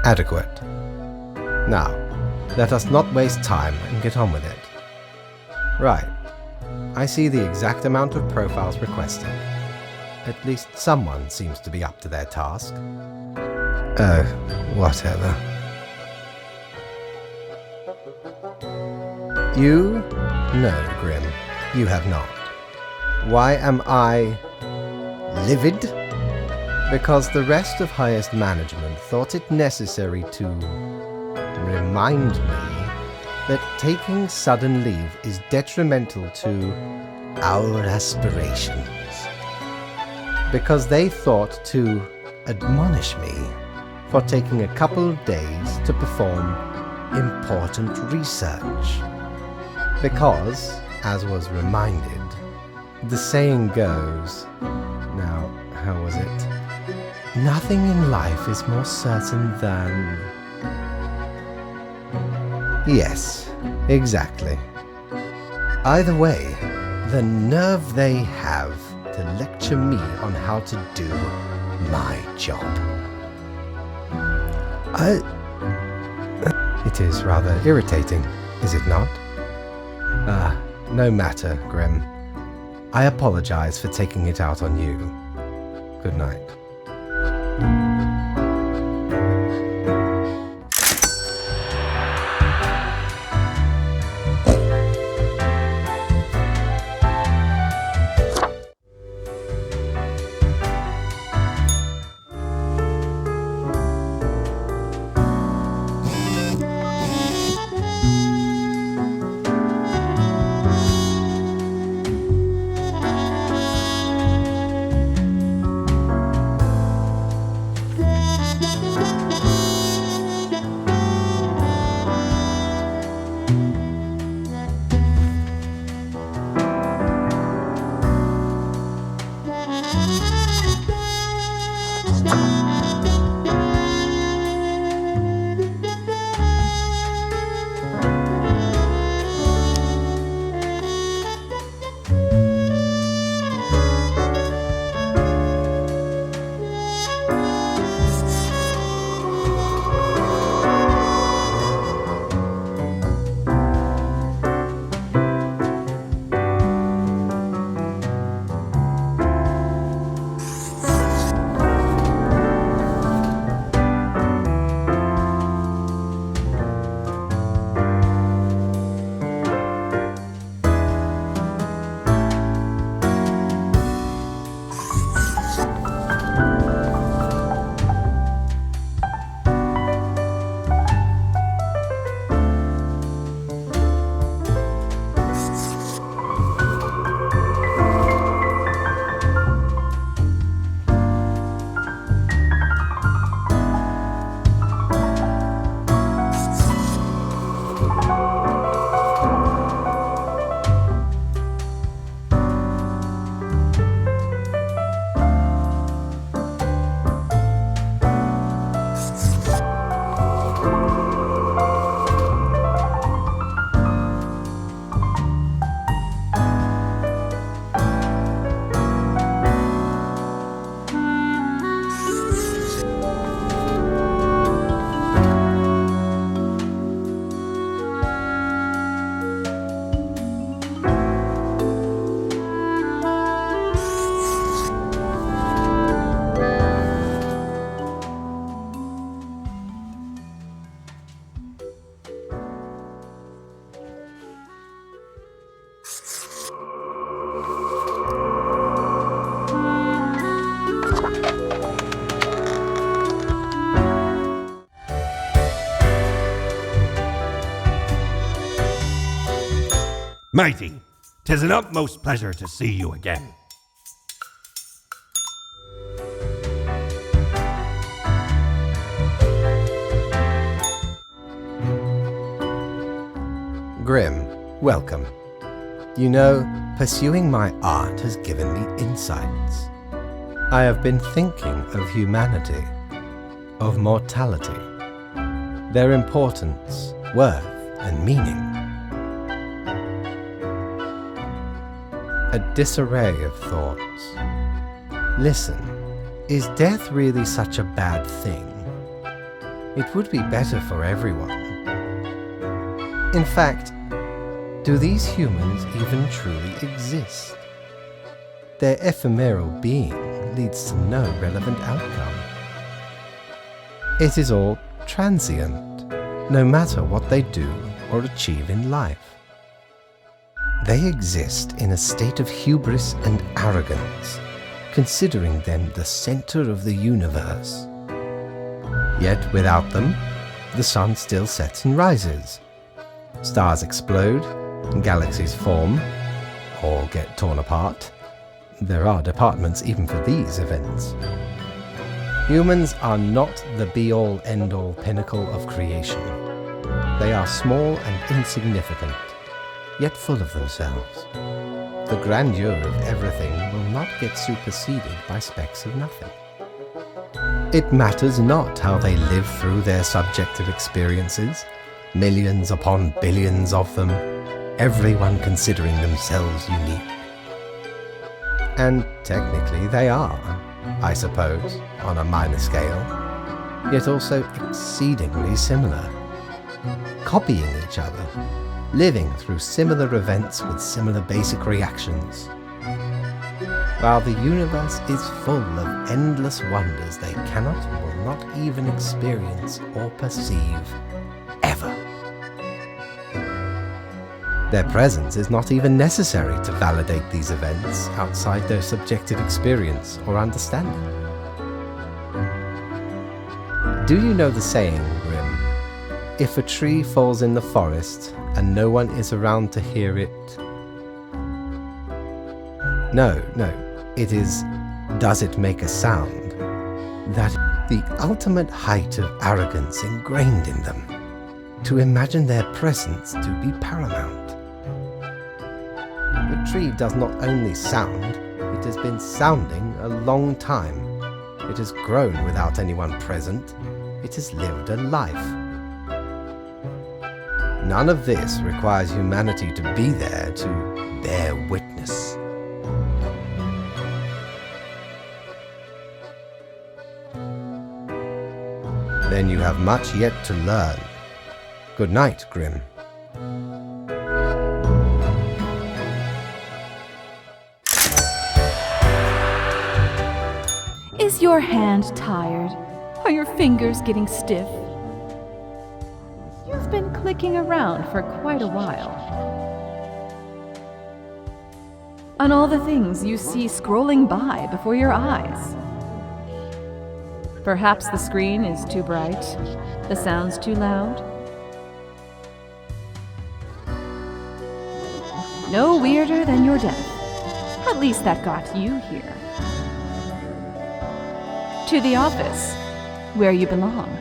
Adequate. Now, let us not waste time and get on with it. Right. I see the exact amount of profiles requested. At least someone seems to be up to their task. Oh, whatever. You? No, Grim, you have not. Why am I livid? Because the rest of highest management thought it necessary to remind me that taking sudden leave is detrimental to our aspirations. Because they thought to admonish me for taking a couple of days to perform important research. Because, as was reminded, the saying goes, now, how was it? Nothing in life is more certain than... Yes, exactly. Either way, the nerve they have to lecture me on how to do my job. It is rather irritating, is it not? No matter, Grim. I apologize for taking it out on you. Good night. Matey, 'tis an utmost pleasure to see you again. Grim, welcome. You know, pursuing my art has given me insights. I have been thinking of humanity, of mortality, their importance, worth, and meaning. A disarray of thoughts. Listen, is death really such a bad thing? it would be better for everyone. In fact, do these humans even truly exist? Their ephemeral being leads to no relevant outcome. It is all transient, no matter what they do or achieve in life. They exist in a state of hubris and arrogance, considering them the center of the universe. Yet without them, the sun still sets and rises. Stars explode, galaxies form, or get torn apart. There are departments even for these events. Humans are not the be-all, end-all pinnacle of creation. They are small and insignificant, yet full of themselves. The grandeur of everything will not get superseded by specks of nothing. It matters not how they live through their subjective experiences, millions upon billions of them, everyone considering themselves unique. And technically they are, I suppose, on a minor scale, yet also exceedingly similar, copying each other, living through similar events with similar basic reactions. While the universe is full of endless wonders they cannot or will not even experience or perceive, ever. Their presence is not even necessary to validate these events outside their subjective experience or understanding. Do you know the saying, Grim? If a tree falls in the forest and no one is around to hear it... No, it is, does it make a sound? That the ultimate height of arrogance ingrained in them, to imagine their presence to be paramount. The tree does not only sound, it has been sounding a long time. It has grown without anyone present. It has lived a life. None of this requires humanity to be there to bear witness. Then you have much yet to learn. Good night, Grim. Is your hand tired? Are your fingers getting stiff? You've been clicking around for quite a while. On all the things you see scrolling by before your eyes. Perhaps the screen is too bright, the sound's too loud. No weirder than your death. At least that got you here. To the office, where you belong.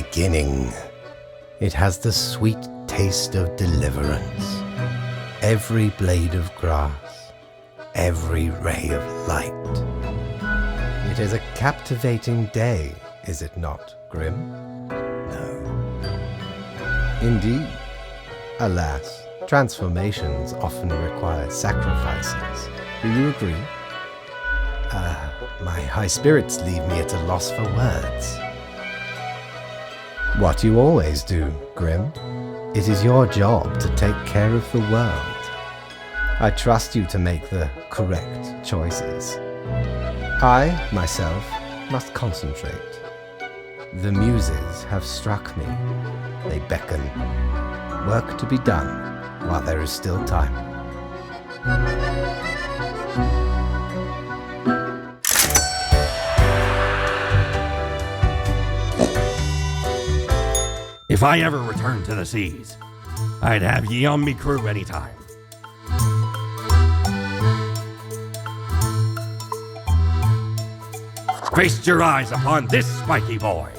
beginning. It has the sweet taste of deliverance. Every blade of grass, every ray of light. It is a captivating day, is it not, Grim? No. Indeed. Alas, transformations often require sacrifices. Do you agree? My high spirits leave me at a loss for words. What you always do, Grim. It is your job to take care of the world. I trust you to make the correct choices. I, myself, must concentrate. The muses have struck me. They beckon. Work to be done while there is still time. If I ever return to the seas, I'd have ye on me crew anytime. Feast your eyes upon this spiky boy.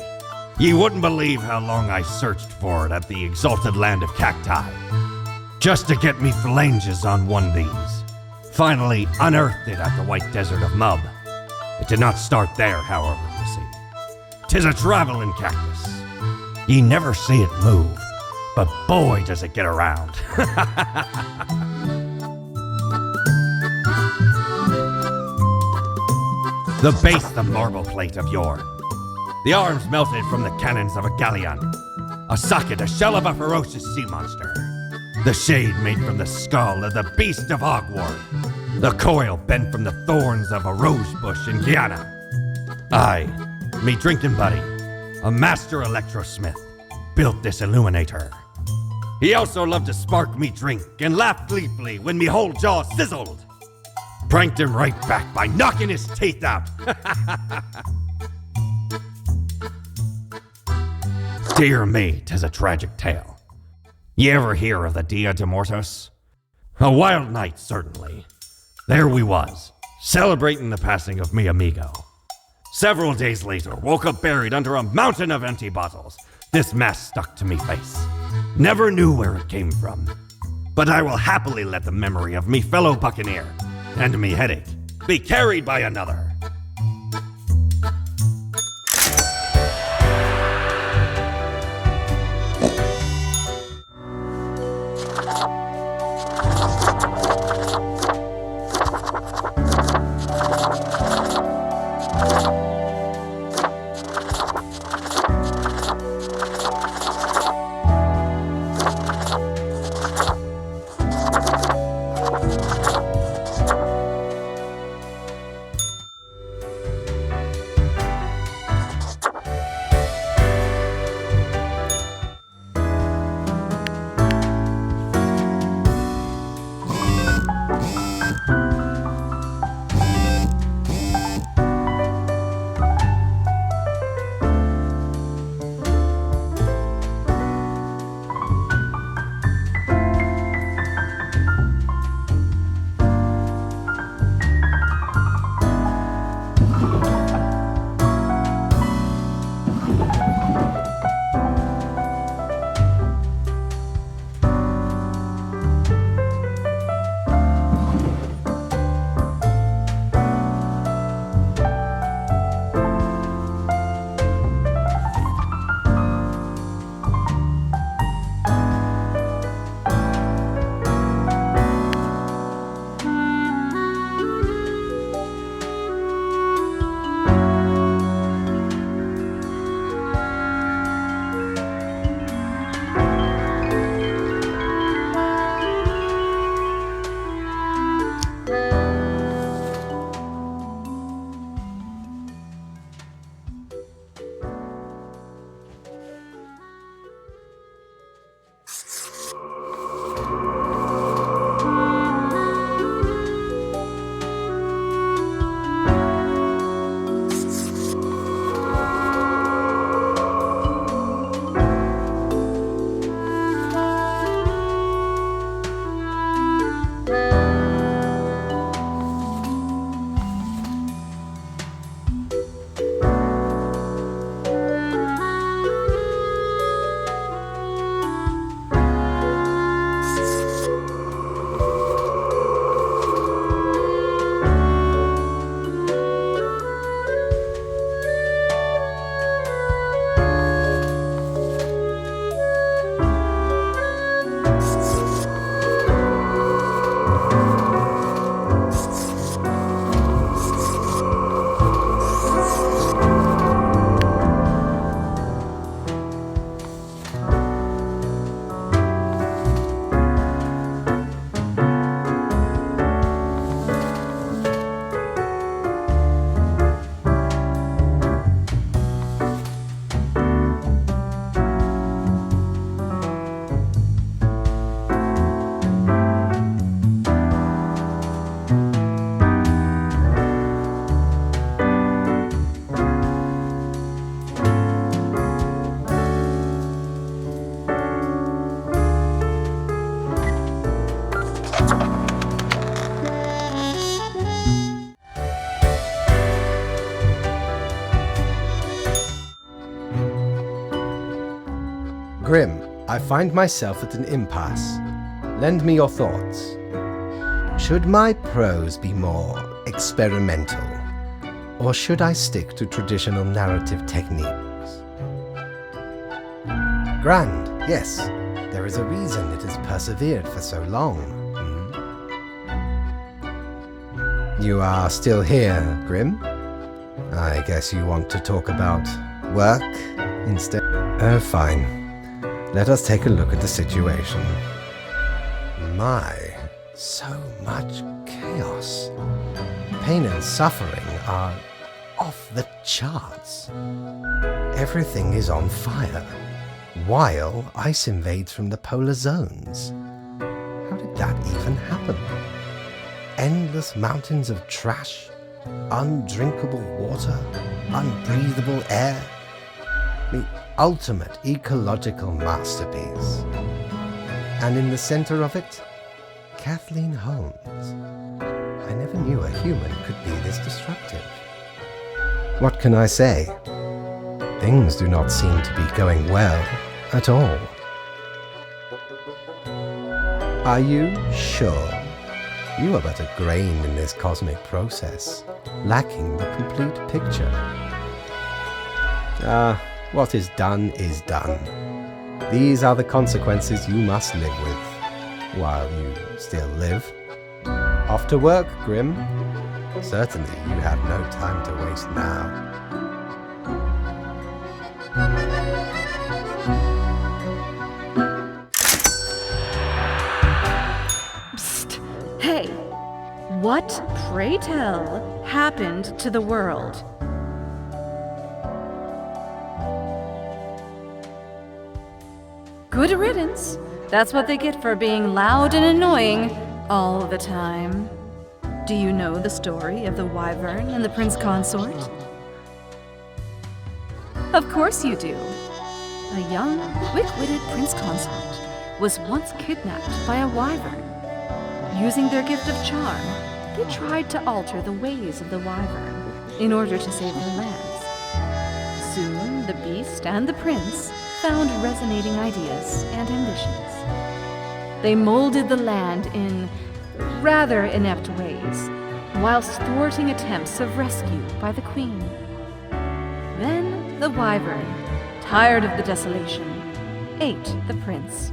Ye wouldn't believe how long I searched for it at the exalted land of cacti, just to get me phalanges on one of these. Finally unearthed it at the white desert of Mub. It did not start there, however, you see. 'Tis a traveling cactus. Ye never see it move, but boy does it get around. The base, the marble plate of yore. The arms melted from the cannons of a galleon. A socket, a shell of a ferocious sea monster. The shade made from the skull of the beast of Hogwarts. The coil bent from the thorns of a rose bush in Guyana. I, me drinking buddy, a master electrosmith, built this illuminator. He also loved to spark me drink and laughed gleefully when me whole jaw sizzled. Pranked him right back by knocking his teeth out. Dear me, 'tis a tragic tale. You ever hear of the Dia de Muertos? A wild night, certainly. There we was, celebrating the passing of me amigo. Several days later, woke up buried under a mountain of empty bottles. This mask stuck to me face. Never knew where it came from. But I will happily let the memory of me fellow buccaneer and me headache be carried by another. I find myself at an impasse. Lend me your thoughts. Should my prose be more experimental, or should I stick to traditional narrative techniques? Grand, yes. There is a reason it has persevered for so long. You are still here, Grimm? I guess you want to talk about work instead. Oh, fine. Let us take a look at the situation. My, so much chaos. Pain and suffering are off the charts. Everything is on fire, while ice invades from the polar zones. How did that even happen? Endless mountains of trash, undrinkable water, unbreathable air. The ultimate ecological masterpiece. And in the center of it, Kathleen Holmes. I never knew a human could be this destructive. What can I say? Things do not seem to be going well at all. Are you sure? You are but a grain in this cosmic process, lacking the complete picture. What is done is done. These are the consequences you must live with, while you still live. Off to work, Grimm. Certainly you have no time to waste now. Psst! Hey! What, pray tell, happened to the world? Good riddance. That's what they get for being loud and annoying all the time. Do you know the story of the wyvern and the prince consort? Of course you do. A young, quick-witted prince consort was once kidnapped by a wyvern. Using their gift of charm, they tried to alter the ways of the wyvern in order to save their lands. Soon, the beast and the prince found resonating ideas and ambitions. They molded the land in rather inept ways, whilst thwarting attempts of rescue by the queen. Then the wyvern, tired of the desolation, ate the prince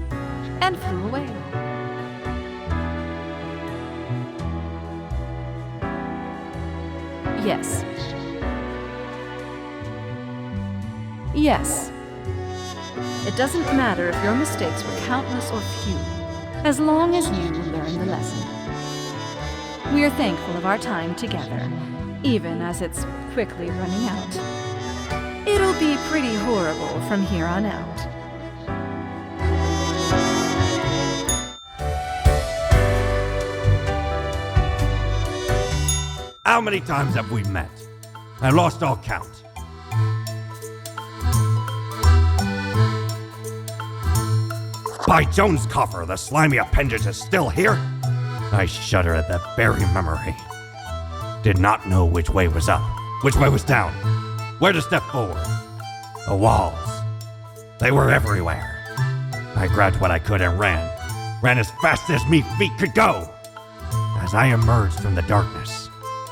and flew away. Yes. Yes. It doesn't matter if your mistakes were countless or few, as long as you learn the lesson. We are thankful of our time together, even as it's quickly running out. It'll be pretty horrible from here on out. How many times have we met? I lost all count. By Jones' coffer, the slimy appendage is still here? I shudder at that very memory. Did not know which way was up, which way was down, where to step forward. The walls, they were everywhere. I grabbed what I could and ran as fast as me feet could go. As I emerged from the darkness,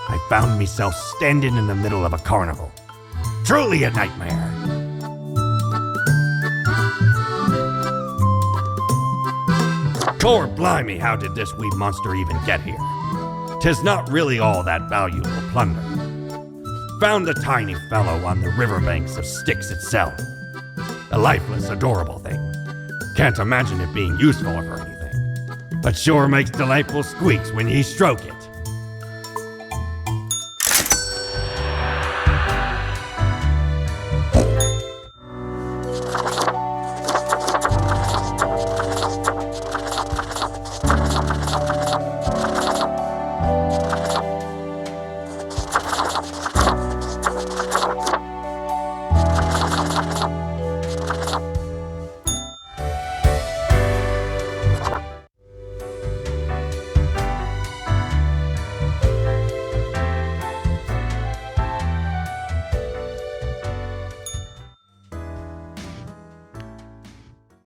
I found myself standing in the middle of a carnival. Truly a nightmare. Core blimey, how did this wee monster even get here? 'Tis not really all that valuable plunder. Found the tiny fellow on the riverbanks of Styx itself. A lifeless, adorable thing. Can't imagine it being useful for anything. But sure makes delightful squeaks when ye stroke it.